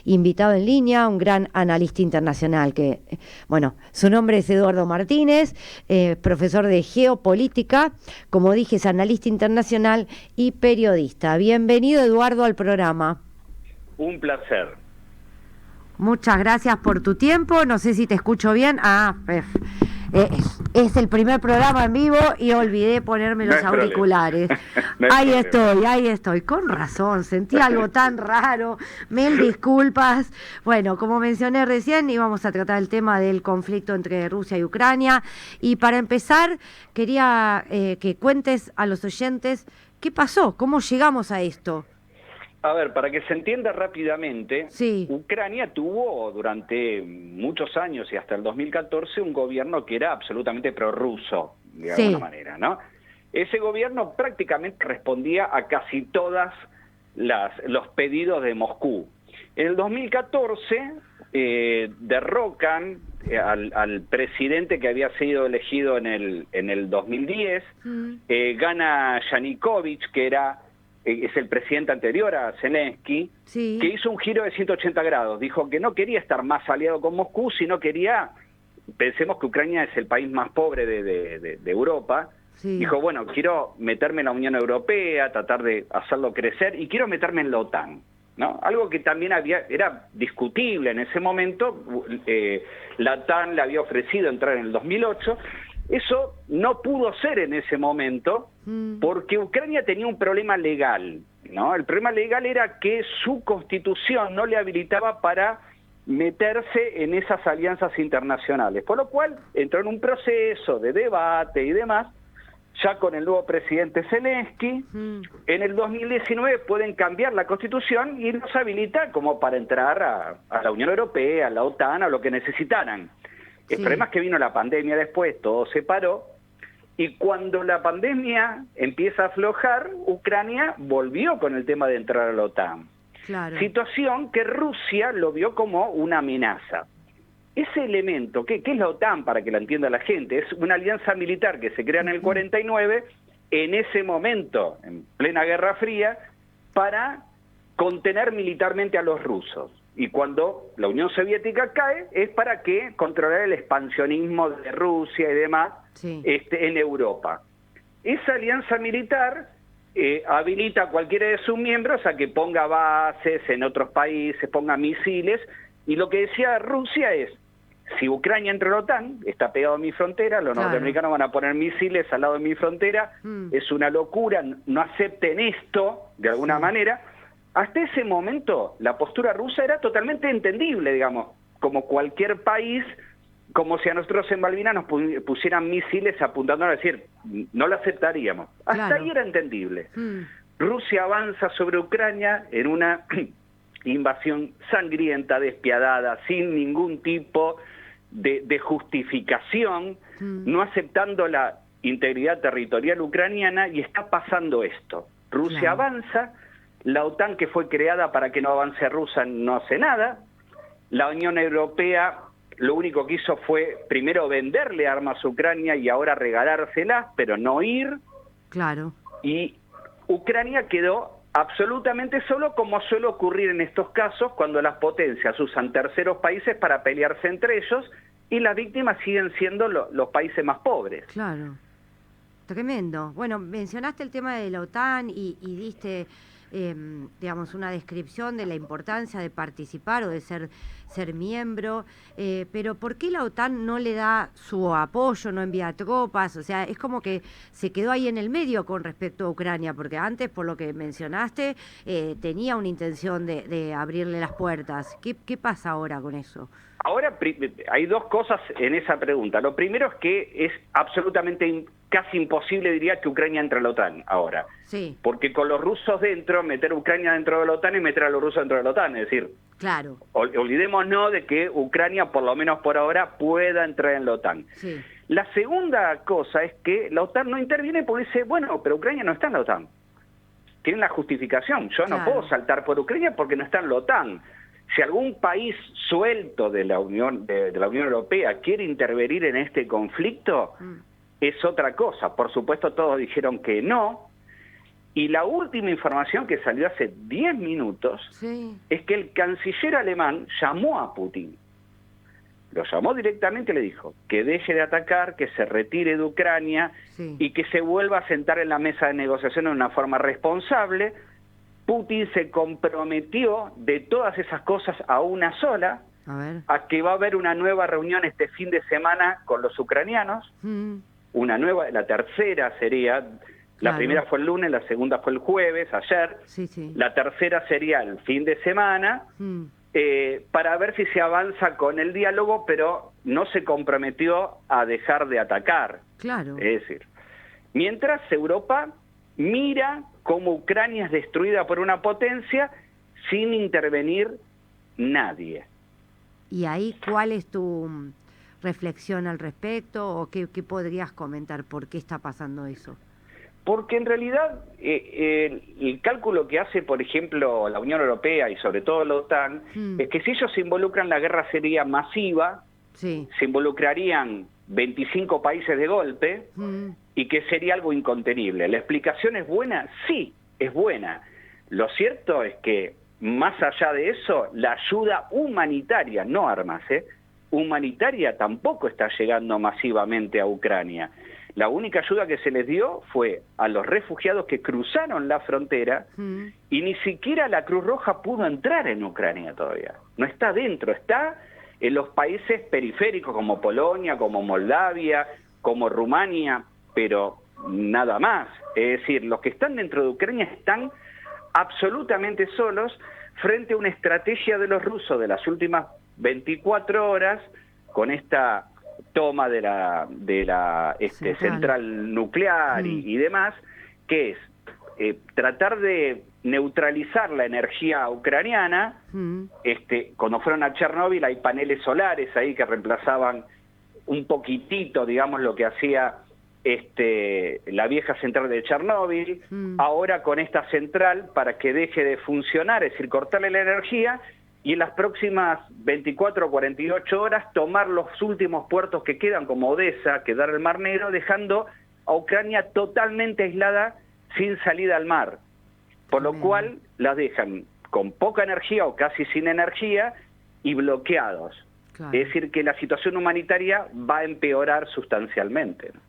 invitado en línea, un gran analista internacional que, bueno, su nombre es Eduardo Martínez, profesor de geopolítica, como dije, es analista internacional y periodista. Bienvenido, Eduardo, al programa. Un placer. Muchas gracias por tu tiempo. No sé si te escucho bien. Es el primer programa en vivo y olvidé ponerme los auriculares. No ahí estoy. Con razón, sentí algo tan raro. Mil disculpas. Bueno, como mencioné recién, íbamos a tratar el tema del conflicto entre Rusia y Ucrania. Y para empezar, quería que cuentes a los oyentes qué pasó, cómo llegamos a esto. A ver, para que se entienda rápidamente, sí. Ucrania tuvo durante muchos años y hasta el 2014 un gobierno que era absolutamente prorruso, de alguna manera, ¿no? Ese gobierno prácticamente respondía a casi todas los pedidos de Moscú. En el 2014 derrocan al presidente que había sido elegido en el 2010, gana Yanukovych, que es el presidente anterior a Zelensky, que hizo un giro de 180 grados. Dijo que no quería estar más aliado con Moscú, sino quería, pensemos que Ucrania es el país más pobre de Europa, dijo, bueno, quiero meterme en la Unión Europea, tratar de hacerlo crecer, y quiero meterme en la OTAN, ¿no? Algo que también era discutible en ese momento. La OTAN le había ofrecido entrar en el 2008, eso no pudo ser en ese momento porque Ucrania tenía un problema legal, ¿no? El problema legal era que su constitución no le habilitaba para meterse en esas alianzas internacionales, por lo cual entró en un proceso de debate y demás. Ya con el nuevo presidente Zelensky, en el 2019 pueden cambiar la Constitución y nos habilita como para entrar a la Unión Europea, a la OTAN, a lo que necesitaran. El problema es que vino la pandemia después, todo se paró, y cuando la pandemia empieza a aflojar, Ucrania volvió con el tema de entrar a la OTAN. Claro. Situación que Rusia lo vio como una amenaza. Ese elemento, ¿qué es la OTAN para que la entienda la gente? Es una alianza militar que se crea en el 49, en ese momento, en plena Guerra Fría, para contener militarmente a los rusos. Y cuando la Unión Soviética cae, es para que controlar el expansionismo de Rusia y demás en Europa. Esa alianza militar habilita a cualquiera de sus miembros a que ponga bases en otros países, ponga misiles, y lo que decía Rusia es, si Ucrania entra en la OTAN, está pegado a mi frontera, los norteamericanos van a poner misiles al lado de mi frontera, es una locura, no acepten esto de alguna manera. Hasta ese momento la postura rusa era totalmente entendible, digamos, como cualquier país, como si a nosotros en Malvinas nos pusieran misiles apuntando a decir, no lo aceptaríamos. Hasta ahí era entendible. Rusia avanza sobre Ucrania en una invasión sangrienta, despiadada, sin ningún tipo de justificación, no aceptando la integridad territorial ucraniana, y está pasando esto. Rusia avanza, la OTAN, que fue creada para que no avance Rusia, no hace nada. La Unión Europea lo único que hizo fue primero venderle armas a Ucrania y ahora regalárselas, pero no ir. Claro. Y Ucrania quedó absolutamente solo, como suele ocurrir en estos casos cuando las potencias usan terceros países para pelearse entre ellos, y las víctimas siguen siendo los países más pobres. Claro. Tremendo. Bueno, mencionaste el tema de la OTAN y diste, digamos, una descripción de la importancia de participar o de ser miembro, pero ¿por qué la OTAN no le da su apoyo, no envía tropas? O sea, es como que se quedó ahí en el medio con respecto a Ucrania, porque antes, por lo que mencionaste, tenía una intención de abrirle las puertas. ¿Qué pasa ahora con eso? Ahora hay dos cosas en esa pregunta. Lo primero es que es absolutamente casi imposible, diría, que Ucrania entre a la OTAN ahora. Sí. Porque con los rusos dentro, meter a Ucrania dentro de la OTAN y meter a los rusos dentro de la OTAN. Es decir, claro, olvidémonos de que Ucrania, por lo menos por ahora, pueda entrar en la OTAN. Sí. La segunda cosa es que la OTAN no interviene porque dice, bueno, pero Ucrania no está en la OTAN. Tienen la justificación. Yo no puedo saltar por Ucrania porque no está en la OTAN. Si algún país suelto de la Unión Europea quiere intervenir en este conflicto, es otra cosa. Por supuesto, todos dijeron que no. Y la última información que salió hace 10 minutos es que el canciller alemán llamó a Putin. Lo llamó directamente y le dijo que deje de atacar, que se retire de Ucrania y que se vuelva a sentar en la mesa de negociación de una forma responsable. Putin se comprometió de todas esas cosas a una sola, a que va a haber una nueva reunión este fin de semana con los ucranianos, una nueva, la tercera sería, la primera fue el lunes, la segunda fue el jueves, ayer, la tercera sería el fin de semana, para ver si se avanza con el diálogo, pero no se comprometió a dejar de atacar. Es decir, mientras Europa mira cómo Ucrania es destruida por una potencia sin intervenir nadie. ¿Y ahí cuál es tu reflexión al respecto o qué podrías comentar? ¿Por qué está pasando eso? Porque en realidad el cálculo que hace, por ejemplo, la Unión Europea y sobre todo la OTAN, es que si ellos se involucran, la guerra sería masiva, se involucrarían 25 países de golpe y que sería algo incontenible. ¿La explicación es buena? Sí, es buena. Lo cierto es que más allá de eso, la ayuda humanitaria, no armas, humanitaria tampoco está llegando masivamente a Ucrania. La única ayuda que se les dio fue a los refugiados que cruzaron la frontera y ni siquiera la Cruz Roja pudo entrar en Ucrania todavía. No está dentro, está en los países periféricos como Polonia, como Moldavia, como Rumania, pero nada más. Es decir, los que están dentro de Ucrania están absolutamente solos frente a una estrategia de los rusos de las últimas 24 horas con esta toma de la central nuclear y demás, que es tratar de neutralizar la energía ucraniana. Cuando fueron a Chernóbil hay paneles solares ahí que reemplazaban un poquitito, digamos, lo que hacía la vieja central de Chernóbil. Ahora con esta central, para que deje de funcionar, es decir, cortarle la energía, y en las próximas 24 o 48 horas tomar los últimos puertos que quedan, como Odessa, quedar el Mar Negro, dejando a Ucrania totalmente aislada, sin salida al mar. Por lo cual las dejan con poca energía o casi sin energía y bloqueados. Es decir, que la situación humanitaria va a empeorar sustancialmente, ¿no?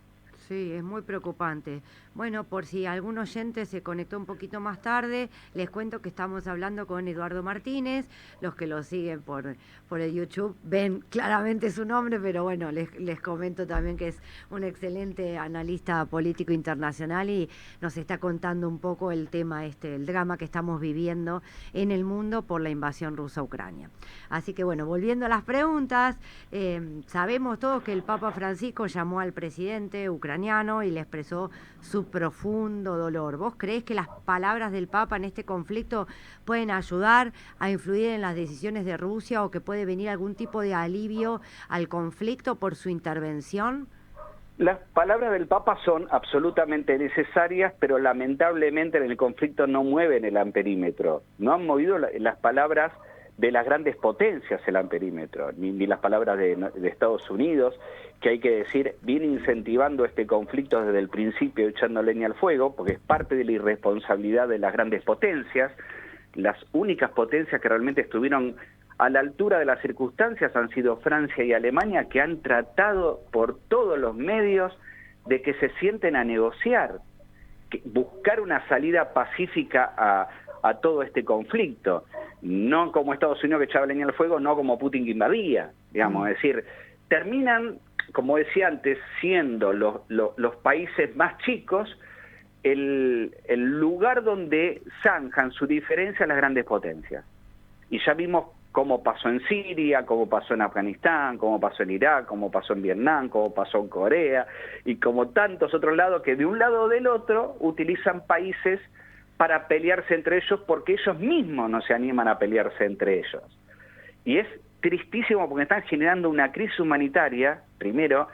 Sí, es muy preocupante. Bueno, por si algún oyente se conectó un poquito más tarde, les cuento que estamos hablando con Eduardo Martínez. Los que lo siguen por el YouTube ven claramente su nombre, pero bueno, les comento también que es un excelente analista político internacional y nos está contando un poco el tema el drama que estamos viviendo en el mundo por la invasión rusa a Ucrania. Así que bueno, volviendo a las preguntas, sabemos todos que el Papa Francisco llamó al presidente ucraniano y le expresó su profundo dolor. ¿Vos creés que las palabras del Papa en este conflicto pueden ayudar a influir en las decisiones de Rusia o que puede venir algún tipo de alivio al conflicto por su intervención? Las palabras del Papa son absolutamente necesarias, pero lamentablemente en el conflicto no mueven el amperímetro. No han movido las palabras de las grandes potencias el amperímetro, ni las palabras de Estados Unidos, que hay que decir, viene incentivando este conflicto desde el principio, echando leña al fuego, porque es parte de la irresponsabilidad de las grandes potencias. Las únicas potencias que realmente estuvieron a la altura de las circunstancias han sido Francia y Alemania, que han tratado por todos los medios de que se sienten a negociar, buscar una salida pacífica a todo este conflicto, no como Estados Unidos que echaba leña al fuego, no como Putin que invadía, digamos, es decir, terminan, como decía antes, siendo los países más chicos el lugar donde zanjan su diferencia las grandes potencias. Y ya vimos cómo pasó en Siria, cómo pasó en Afganistán, cómo pasó en Irak, cómo pasó en Vietnam, cómo pasó en Corea, y como tantos otros lados que de un lado o del otro utilizan países para pelearse entre ellos porque ellos mismos no se animan a pelearse entre ellos. Y es tristísimo porque están generando una crisis humanitaria, primero,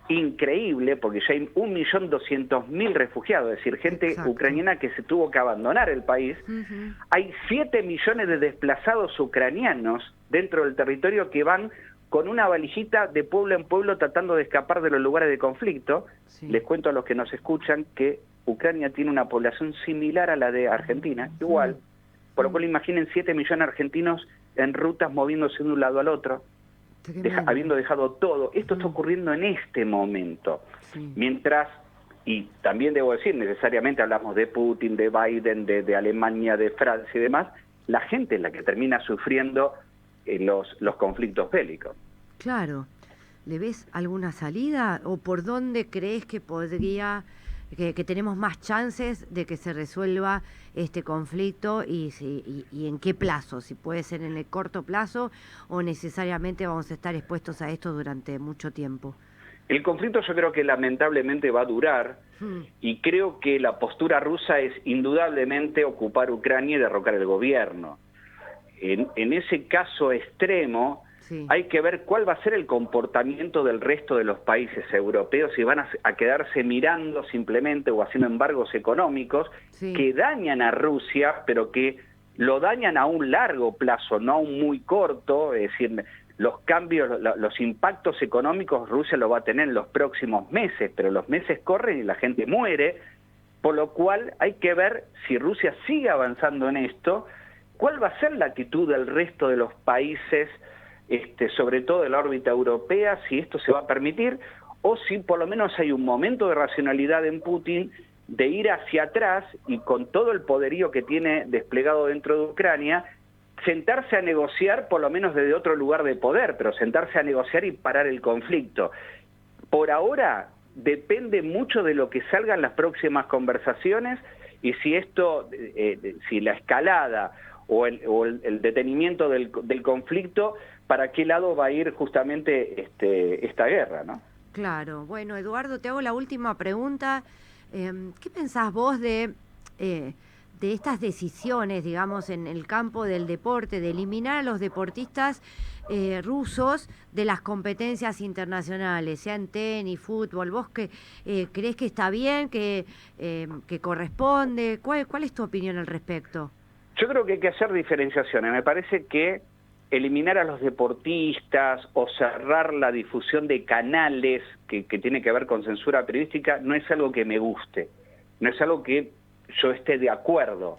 increíble, porque ya hay 1.200.000 refugiados, es decir, gente ucraniana que se tuvo que abandonar el país. Hay 7 millones de desplazados ucranianos dentro del territorio que van con una valijita de pueblo en pueblo tratando de escapar de los lugares de conflicto. Les cuento a los que nos escuchan que Ucrania tiene una población similar a la de Argentina, igual, por lo cual imaginen 7 millones de argentinos en rutas moviéndose de un lado al otro, habiendo dejado todo. Esto está ocurriendo en este momento. Mientras, y también debo decir, necesariamente hablamos de Putin, de Biden, de Alemania, de Francia y demás, la gente es la que termina sufriendo los conflictos bélicos. Claro. ¿Le ves alguna salida o por dónde crees que podría, que tenemos más chances de que se resuelva este conflicto y en qué plazo? Si puede ser en el corto plazo o necesariamente vamos a estar expuestos a esto durante mucho tiempo. El conflicto yo creo que lamentablemente va a durar y creo que la postura rusa es indudablemente ocupar Ucrania y derrocar el gobierno. En ese caso extremo, hay que ver cuál va a ser el comportamiento del resto de los países europeos, si van a quedarse mirando simplemente o haciendo embargos económicos que dañan a Rusia, pero que lo dañan a un largo plazo, no a un muy corto. Es decir, los cambios, los impactos económicos Rusia lo va a tener en los próximos meses, pero los meses corren y la gente muere, por lo cual hay que ver si Rusia sigue avanzando en esto, cuál va a ser la actitud del resto de los países, sobre todo de la órbita europea, si esto se va a permitir, o si por lo menos hay un momento de racionalidad en Putin de ir hacia atrás y con todo el poderío que tiene desplegado dentro de Ucrania, sentarse a negociar por lo menos desde otro lugar de poder, pero sentarse a negociar y parar el conflicto. Por ahora depende mucho de lo que salgan las próximas conversaciones y si esto, si la escalada o el detenimiento del conflicto, para qué lado va a ir justamente esta guerra, ¿no? Claro. Bueno, Eduardo, te hago la última pregunta. ¿Qué pensás vos de estas decisiones, digamos, en el campo del deporte, de eliminar a los deportistas rusos de las competencias internacionales, sea en tenis, fútbol? ¿Vos creés que está bien, que corresponde? ¿Cuál es tu opinión al respecto? Yo creo que hay que hacer diferenciaciones. Me parece que eliminar a los deportistas o cerrar la difusión de canales que tiene que ver con censura periodística no es algo que me guste, no es algo que yo esté de acuerdo.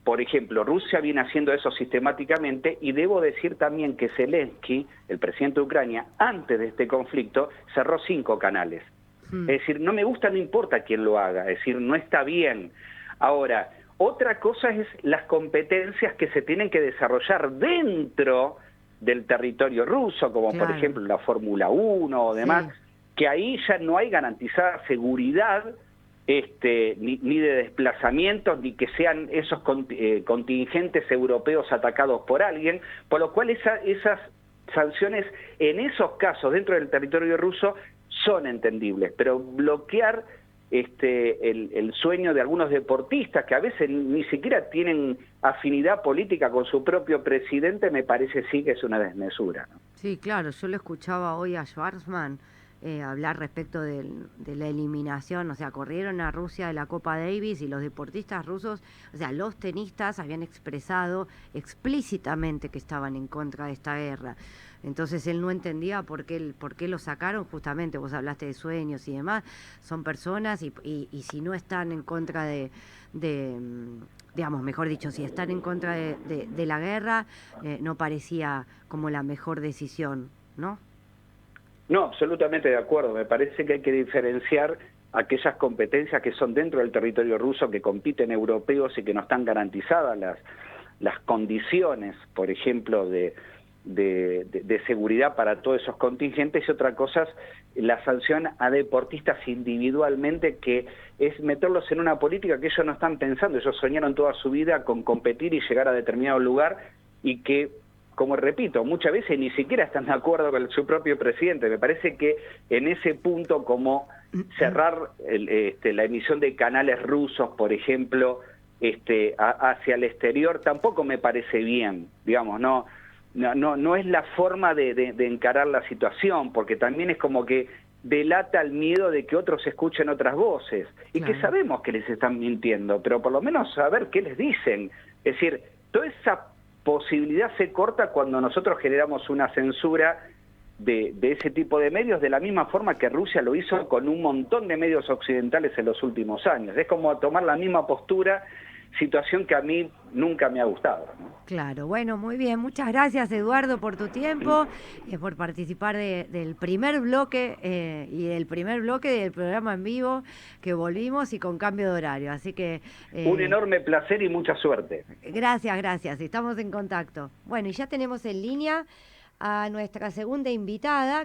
Por ejemplo, Rusia viene haciendo eso sistemáticamente y debo decir también que Zelensky, el presidente de Ucrania, antes de este conflicto, cerró 5 canales. Es decir, no me gusta, no importa quién lo haga, es decir, no está bien. Ahora, otra cosa es las competencias que se tienen que desarrollar dentro del territorio ruso, como por ejemplo la Fórmula 1 o demás, que ahí ya no hay garantizada seguridad ni de desplazamientos, ni que sean esos contingentes europeos atacados por alguien, por lo cual esas sanciones en esos casos dentro del territorio ruso son entendibles, pero bloquear el sueño de algunos deportistas que a veces ni siquiera tienen afinidad política con su propio presidente, me parece sí que es una desmesura, ¿no? Sí, claro, yo lo escuchaba hoy a Schwarzman hablar respecto de la eliminación, o sea, corrieron a Rusia de la Copa Davis y los deportistas rusos, o sea, los tenistas habían expresado explícitamente que estaban en contra de esta guerra. Entonces él no entendía por qué lo sacaron, justamente vos hablaste de sueños y demás, son personas y si no están en contra digamos, mejor dicho, si están en contra de la guerra, no parecía como la mejor decisión, ¿no? No, absolutamente de acuerdo. Me parece que hay que diferenciar aquellas competencias que son dentro del territorio ruso, que compiten europeos y que no están garantizadas las condiciones, por ejemplo, de seguridad para todos esos contingentes, y otra cosa es la sanción a deportistas individualmente, que es meterlos en una política que ellos no están pensando. Ellos soñaron toda su vida con competir y llegar a determinado lugar, y que, como repito, muchas veces ni siquiera están de acuerdo con su propio presidente. Me parece que en ese punto, como cerrar la emisión de canales rusos, por ejemplo, hacia el exterior, tampoco me parece bien, digamos, no es la forma de encarar la situación, porque también es como que delata el miedo de que otros escuchen otras voces, y que sabemos que les están mintiendo, pero por lo menos saber qué les dicen. Es decir, toda esa posibilidad se corta cuando nosotros generamos una censura de ese tipo de medios de la misma forma que Rusia lo hizo con un montón de medios occidentales en los últimos años. Es como tomar la misma postura, situación que a mí nunca me ha gustado, ¿no? Claro, bueno, muy bien. Muchas gracias, Eduardo, por tu tiempo, por participar del primer bloque y del primer bloque del programa en vivo que volvimos y con cambio de horario. Así que Un enorme placer y mucha suerte. gracias, gracias. Estamos en contacto. Bueno, y ya tenemos en línea a nuestra segunda invitada.